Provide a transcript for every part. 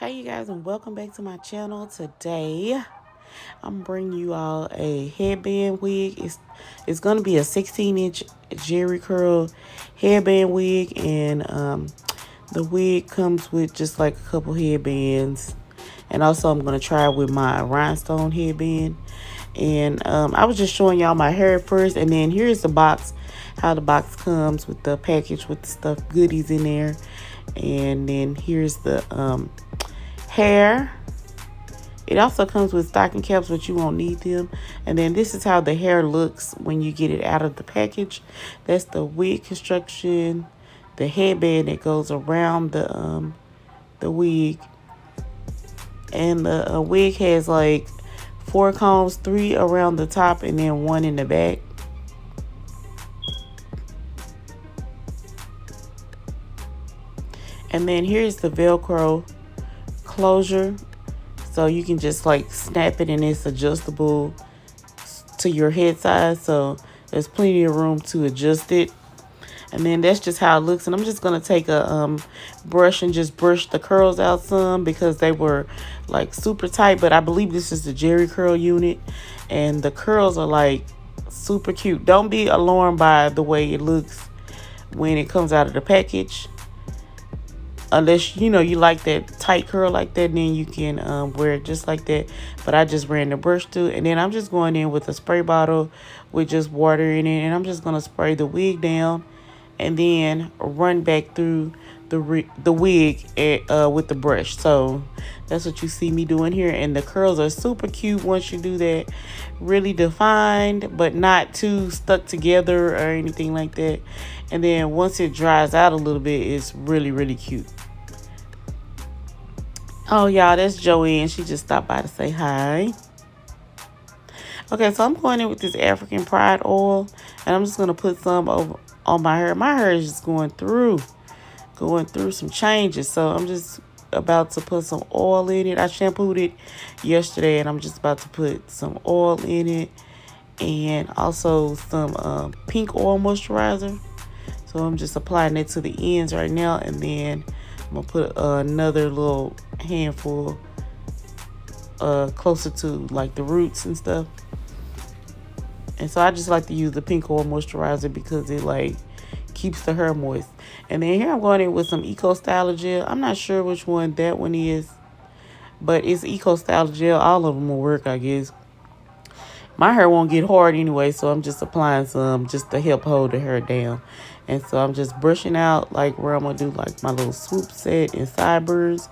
Hey you guys, and welcome back to my channel. Today I'm bringing you all a headband wig. It's going to be a 16-inch jerry curl headband wig, and the wig comes with just like a couple headbands, and also I'm going to try with my rhinestone headband. And I was just showing y'all my hair first, and then here's the box, how the box comes with the package with the stuff goodies in there. And then here's the hair. It also comes with stocking caps, but you won't need them. And then this is how the hair looks when you get it out of the package. That's the wig construction, the headband that goes around the wig. And the wig has like 4 combs, 3 around the top and then 1 in the back. And then here's the Velcro closure, so you can just like snap it, and it's adjustable to your head size, so there's plenty of room to adjust it. And then that's just how it looks. And I'm just gonna take a brush and just brush the curls out some, because they were like super tight. But I believe this is the jerry curl unit, and the curls are like super cute. Don't be alarmed by the way it looks when it comes out of the package. Unless, you like that tight curl like that, then you can wear it just like that. But I just ran the brush through. And then I'm just going in with a spray bottle with just water in it. And I'm just going to spray the wig down and then run back through the wig with the brush. So that's what you see me doing here. And the curls are super cute once you do that. Really defined, but not too stuck together or anything like that. And then once it dries out a little bit, it's really, really cute. Oh, y'all, that's Joanne. She just stopped by to say hi. Okay, so I'm going in with this African Pride oil, and I'm just going to put some over on my hair. My hair is just going through some changes. So I'm just about to put some oil in it. I shampooed it yesterday, and I'm just about to put some oil in it, and also some pink oil moisturizer. So I'm just applying it to the ends right now, and then I'm going to put another little handful closer to like the roots and stuff. And so I just like to use the pink oil moisturizer because it like keeps the hair moist. And then here I'm going in with some Eco Styler gel. I'm not sure which one that one is, but it's Eco Styler gel. All of them will work, I guess. My hair won't get hard anyway, so I'm just applying some just to help hold the hair down. And so I'm just brushing out like where I'm going to do like my little swoop set and sideburns.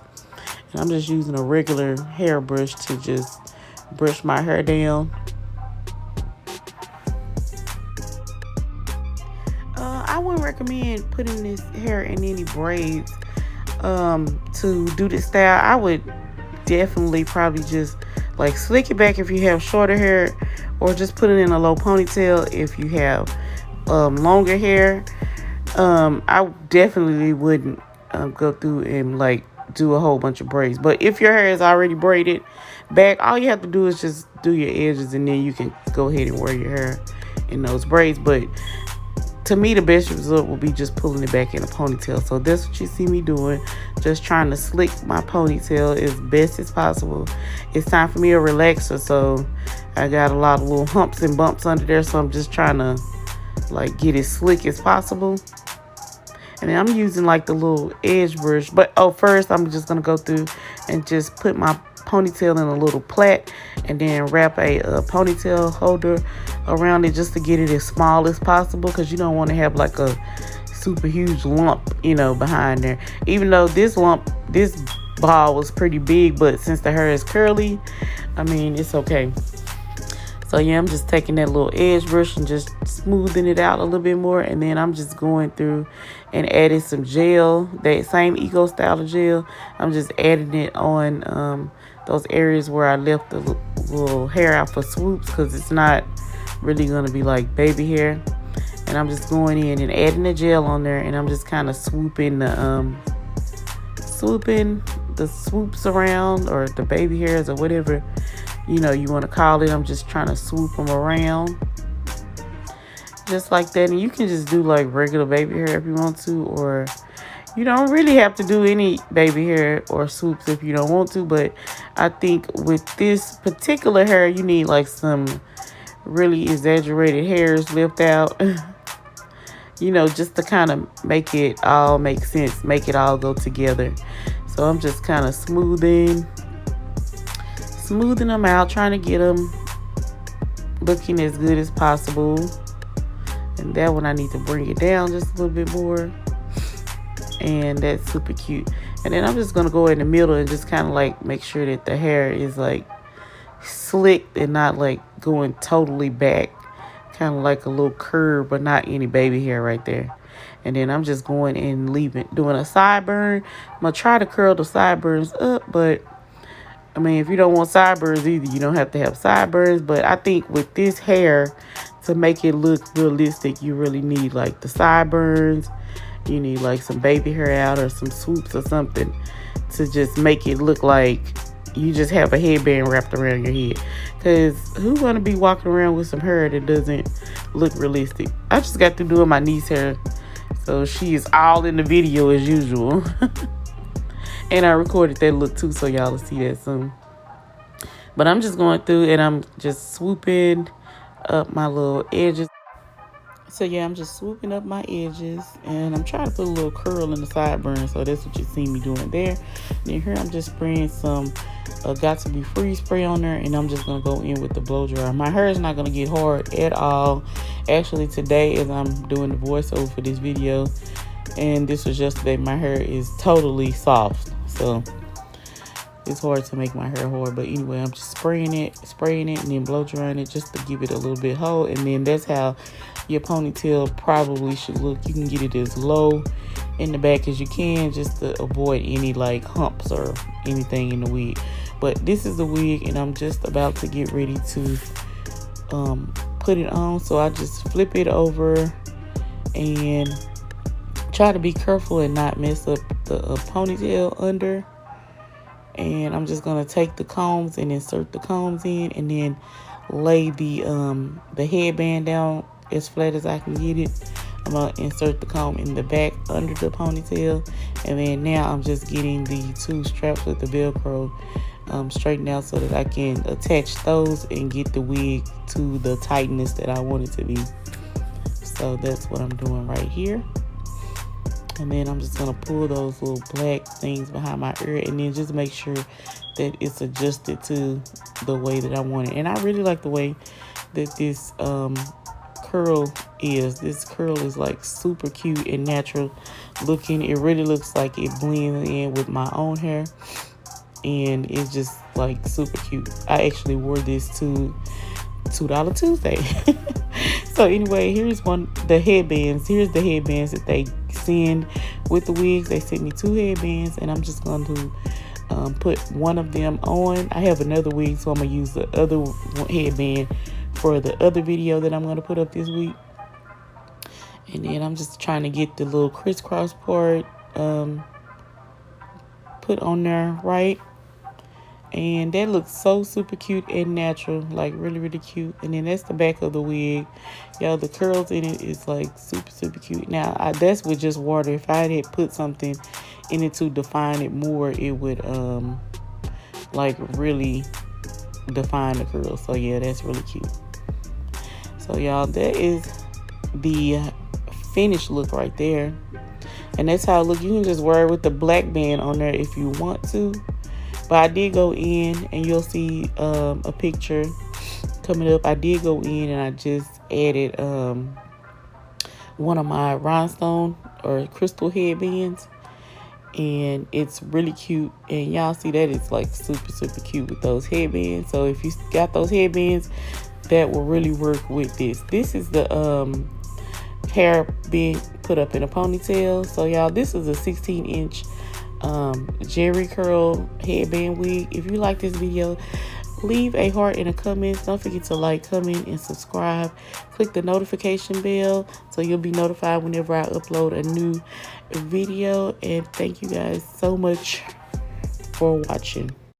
And I'm just using a regular hairbrush to just brush my hair down. I wouldn't recommend putting this hair in any braids to do this style. I would definitely probably just like slick it back if you have shorter hair, or just put it in a low ponytail if you have longer hair. I definitely wouldn't go through and like do a whole bunch of braids. But if your hair is already braided back, all you have to do is just do your edges, and then you can go ahead and wear your hair in those braids. But to me, the best result will be just pulling it back in a ponytail. So that's what you see me doing, just trying to slick my ponytail as best as possible. It's time for me a relaxer, so I got a lot of little humps and bumps under there, so I'm just trying to like get as slick as possible. And then I'm using like the little edge brush. But first I'm just gonna go through and just put my ponytail in a little plait, and then wrap a ponytail holder around it just to get it as small as possible, because you don't want to have like a super huge lump behind there. Even though this ball was pretty big, but since the hair is curly, I mean, it's okay. So yeah, I'm just taking that little edge brush and just smoothing it out a little bit more. And then I'm just going through and adding some gel, that same Eco Styler gel. I'm just adding it on those areas where I left the little hair out for swoops, because it's not really going to be like baby hair. And I'm just going in and adding the gel on there, and I'm just kind of swooping the swoops around, or the baby hairs, or whatever you want to call it. I'm just trying to swoop them around just like that. And you can just do like regular baby hair if you want to, or You don't really have to do any baby hair or swoops if you don't want to, but I think with this particular hair, you need like some really exaggerated hairs left out, you know, just to kind of make it all make sense, make it all go together. So I'm just kind of smoothing them out, trying to get them looking as good as possible. And that one I need to bring it down just a little bit more. And that's super cute. And then I'm just going to go in the middle and just kind of like make sure that the hair is like slicked and not like going totally back. Kind of like a little curve, but not any baby hair right there. And then I'm just going and doing a sideburn. I'm going to try to curl the sideburns up, but I mean, if you don't want sideburns either, you don't have to have sideburns. But I think with this hair, to make it look realistic, you really need like the sideburns. You need like some baby hair out or some swoops or something to just make it look like you just have a headband wrapped around your head. Because who want to be walking around with some hair that doesn't look realistic? I just got through doing my niece hair, so she is all in the video as usual. And I recorded that look too, so y'all will see that soon. But I'm just going through and I'm just swooping up my little edges. So yeah, I'm just swooping up my edges and I'm trying to put a little curl in the sideburn. So that's what you see me doing there. Then here I'm just spraying some Got To Be Free spray on there, and I'm just going to go in with the blow dryer. My hair is not going to get hard at all. Actually, today as I'm doing the voiceover for this video, and this was yesterday, my hair is totally soft. So it's hard to make my hair hard. But anyway, I'm just spraying it, and then blow drying it just to give it a little bit hold. And then that's how your ponytail probably should look. You can get it as low in the back as you can, just to avoid any like humps or anything in the wig. But this is the wig, and I'm just about to get ready to put it on. So I just flip it over and try to be careful and not mess up the ponytail under. And I'm just gonna take the combs and insert the combs in, and then lay the headband down as flat as I can get it. I'm gonna insert the comb in the back under the ponytail, and then now I'm just getting the two straps with the Velcro straightened out so that I can attach those and get the wig to the tightness that I want it to be. So that's what I'm doing right here. And then I'm just going to pull those little black things behind my ear, and then just make sure that it's adjusted to the way that I want it. And I really like the way that this curl is. This curl is like super cute and natural looking. It really looks like it blends in with my own hair, and it's just like super cute. I actually wore this to $2 Tuesday. So anyway, here's the headbands. Here's the headbands that they send with the wigs. They sent me 2 headbands, and I'm just going to put one of them on. I have another wig, so I'm going to use the other headband for the other video that I'm going to put up this week. And then I'm just trying to get the little crisscross part put on there, right? And that looks so super cute and natural, like really, really cute. And then that's the back of the wig. Y'all, the curls in it is like super, super cute. Now, that's with just water. If I had put something in it to define it more, it would like really define the curls. So yeah, that's really cute. So y'all, that is the finished look right there. And that's how it looks. You can just wear it with the black band on there if you want to. But I did go in, and you'll see a picture coming up. I did go in and I just added one of my rhinestone or crystal headbands. And it's really cute. And y'all see that it's like super, super cute with those headbands. So if you got those headbands, that will really work with this. This is the hair being put up in a ponytail. So y'all, this is a 16-inch jerry curl headband wig. If you like this video, leave a heart in the comments. Don't forget to like, comment, and subscribe. Click the notification bell so you'll be notified whenever I upload a new video. And thank you guys so much for watching.